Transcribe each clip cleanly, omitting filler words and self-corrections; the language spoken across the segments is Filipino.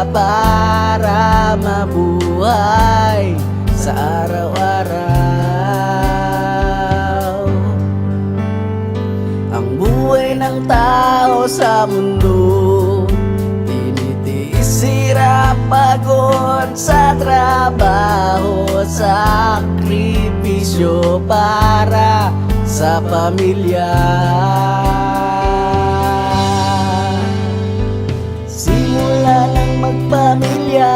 para mabuhay sa araw-araw. Ang buhay ng tao sa mundo, tinitiis, hirap, pagod sa trabaho, sakripisyo para sa pamilya. Simula nang magpamilya,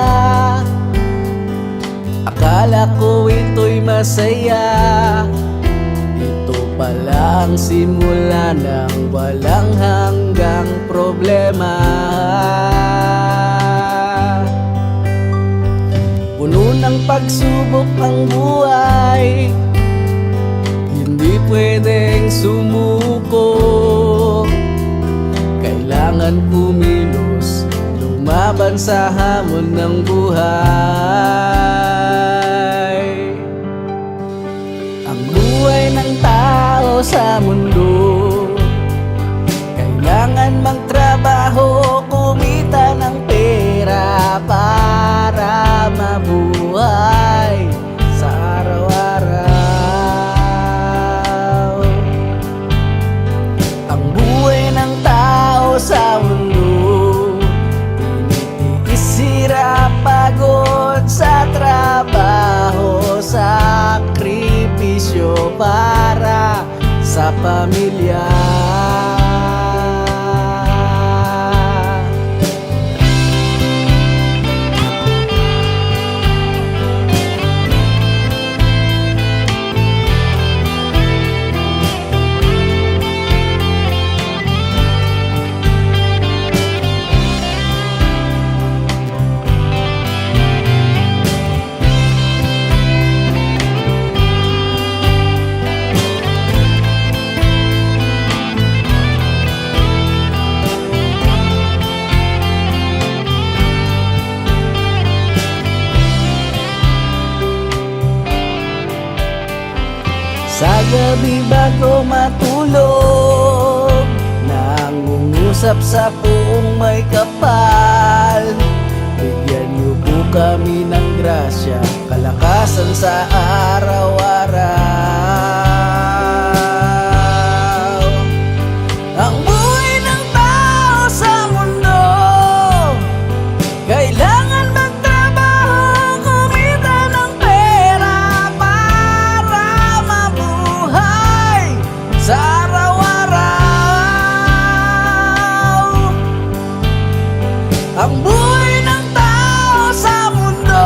akala ko ito'y masaya. Ito pala ang simula ng walang hanggang problema. Puno ng pagsubok ang buhay, hindi pwedeng sumuko. Kailangan kumilos, lumaban sa hamon ng buhay. Ang buhay ng tao sa mundo, kailangan magtrabaho, kumita ng pera para mabuhay sa araw-araw. Ang buhay ng tao sa mundo, tinitiis, hirap, pagod sa trabaho, sakripisyo para sa pamilya. Sa gabi bago matulog, nangungusap sa puong may kapal. Bigyan niyo po kami ng grasya, kalakasan sa araw-araw. Ang buhay ng tao sa mundo, kailangan magtrabaho, kumita ng pera para mabuhay sa araw-araw. Ang buhay ng tao sa mundo,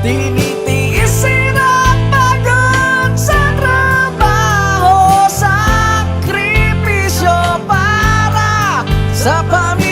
tinitiis, hirap, pagod sa trabaho, sakripisyo para sa pamilya.